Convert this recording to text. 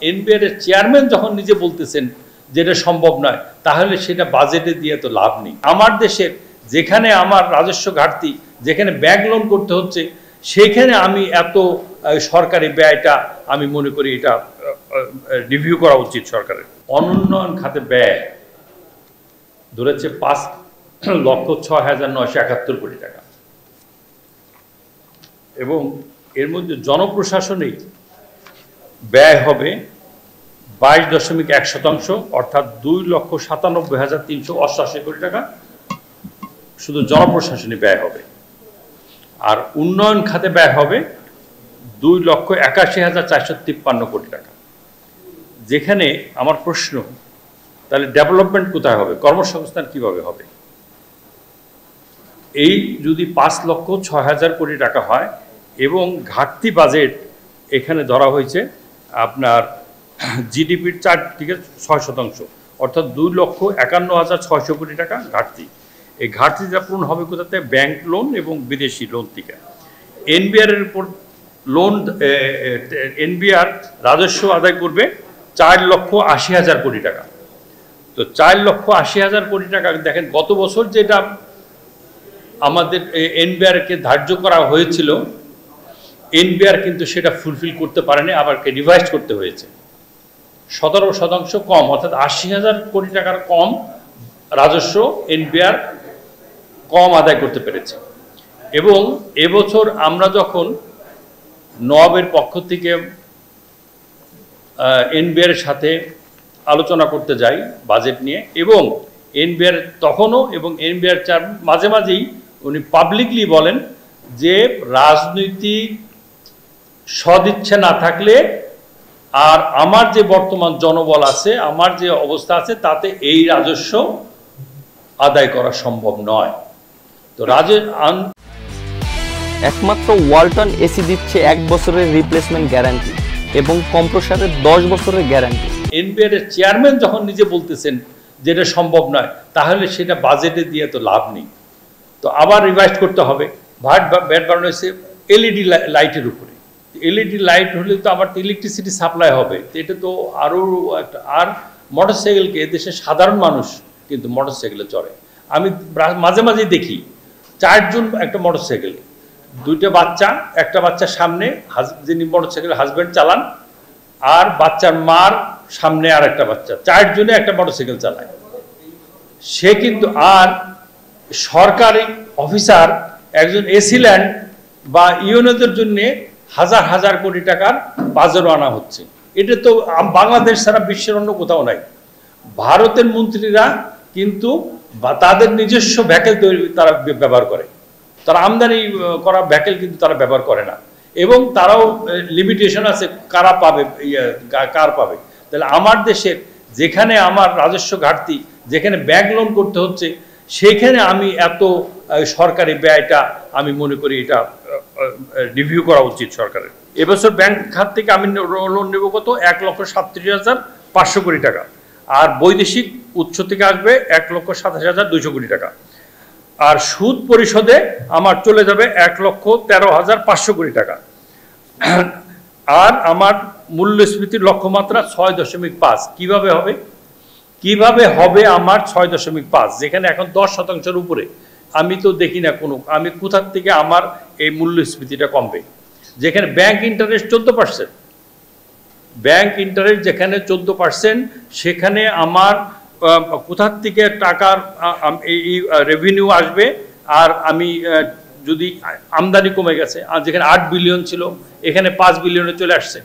NBR এর chairman যখন নিজে বলতেছেন যে এটা সম্ভব নয়, তাহলে সেটা বাজেটে দিয়ে তো লাভ নেই। আমার দেশের যেখানে আমার রাজস্ব ঘাটতি, যেখানে ব্যাংক লোন করতে হচ্ছে, সেখানে আমি এত সরকারি ব্যয়টা আমি মনে করি এটা রিভিউ করা উচিত সরকারের। অনুন্নয়ন খাতে ব্যয় ধরেছে 5,06,971 কোটি টাকা এবং এর মধ্যে জনপ্রশাসনেই ব্যয় হবে 22.1%, অর্থাৎ 2,97,388 কোটি টাকা শুধু জনপ্রশাসনে ব্যয় হবে। আর উন্নয়ন খাতে ব্যয় হবে 2,81,453 কোটি টাকা। যেখানে আমার প্রশ্ন, তাহলে ডেভেলপমেন্ট কোথায় হবে, কর্মসংস্থান কিভাবে হবে? এই যদি 5,06,000 কোটি টাকা হয় এবং ঘাটতি বাজেট এখানে ধরা হয়েছে আপনার জিডিপির 4 থেকে 6%, অর্থাৎ 2,51,600 কোটি টাকা ঘাটতি। এই ঘাটতিটা পূরণ হবে কোথাতে? ব্যাংক লোন এবং বিদেশি লোন থেকে। এনবিআর এর উপর লোন, এনবিআর রাজস্ব আদায় করবে 4,80,000 কোটি টাকা। তো 4,80,000 কোটি টাকা দেখেন, গত বছর যেটা আমাদের এনবিআরকে ধার্য করা হয়েছিল, এনবিআর কিন্তু সেটা ফুলফিল করতে পারেনি, আবার রিভাইজ করতে হয়েছে। 17% কম, অর্থাৎ 80,000 কোটি টাকার কম রাজস্ব এনবিআর কম আদায় করতে পেরেছে। এবং এবছর আমরা যখন নবাবের পক্ষ থেকে এনবিআর এর সাথে আলোচনা করতে যাই বাজেট নিয়ে, এবং এনবিআর তখনও এবং এনবিআর মাঝে মাঝেই উনি পাবলিকলি বলেন যে রাজনৈতিক সদিচ্ছা না থাকলে আর আমার যে বর্তমান জনবল আছে, আমার যে অবস্থা আছে, তাতে এই রাজস্ব আদায় করা সম্ভব নয়। তো একমাত্র ওয়ালটন এসি দিচ্ছে 1 বছরের রিপ্লেসমেন্ট গ্যারান্টি এবং কম্প্রেসরের 10 বছরের গ্যারান্টি। এনবিআর এর চেয়ারম্যান যখন নিজে বলতেছেন যে এটা সম্ভব নয়, তাহলে সেটা বাজেটে দিয়ে তো লাভ নেই। তো আবার রিভাইজ করতে হবে। ব্যাট বাড়ানো হয়েছে এলইডি লাইটের উপরে। এলইডি লাইট হলে তো আবার ইলেকট্রিসিটি সাপ্লাই হবে, তো এটা তো আরও একটা। আর মোটরসাইকেলকে দেশের সাধারণ মানুষ কিন্তু মোটরসাইকেলে চড়ে। আমি মাঝে মাঝে দেখি 4 জন একটা মোটরসাইকেল, 2টা বাচ্চা, একটা বাচ্চা সামনে, যিনি মোটরসাইকেল হাজব্যান্ড চালান, আর বাচ্চার মার সামনে আর একটা বাচ্চা, 4 জনে একটা মোটরসাইকেল চালায়। সে কিন্তু আর সরকারি অফিসার একজন এসিল্যান্ড বা ইউনোদের জন্য হাজার হাজার কোটি টাকার বাজারও আনা হচ্ছে। এটা তো বাংলাদেশ ছাড়া বিশ্বের অন্য কোথাও নাই। ভারতের মন্ত্রীরা কিন্তু তাদের নিজস্ব ভ্যাকেল তৈরি তারা ব্যবহার করে, তারা আমদানি করা ভ্যাকেল কিন্তু তারা ব্যবহার করে না, এবং তারাও লিমিটেশন আছে কারা পাবে, কার পাবে। তাহলে আমার দেশের যেখানে আমার রাজস্ব ঘাটতি, যেখানে ব্যাংক লোন করতে হচ্ছে, সেখানে আমি এত সরকারি ব্যয়টা আমি মনে করি এটা রিভিউ করা উচিত সরকারের। এবছর ব্যাংক খাত থেকে আমি লোন নেব কত? 1,37,500 কোটি টাকা। আর বৈদেশিক উৎস থেকে আসবে 1,27,200 কোটি টাকা। আর সুদ পরিশোধে আমার চলে যাবে 1,13,500 কোটি টাকা। আর আমার মূল্যস্ফীতির লক্ষ্যমাত্রা 6.5। কিভাবে হবে? কিভাবে হবে আমার 6.5, যেখানে এখন 10%-এর উপরে? আমি তো দেখি না কোনো, আমি কোথার থেকে আমার এই মূল্যস্ফীতিটা কমবে? যেখানে ব্যাংক ইন্টারেস্ট 14%, ব্যাংক ইন্টারেস্ট যেখানে 14%, সেখানে আমার কোথার থেকে টাকার এই রেভিনিউ আসবে? আর আমি যদি আমদানি কমে গেছে, আর যেখানে 8 বিলিয়ন ছিল এখানে 5 বিলিয়নে চলে আসছে।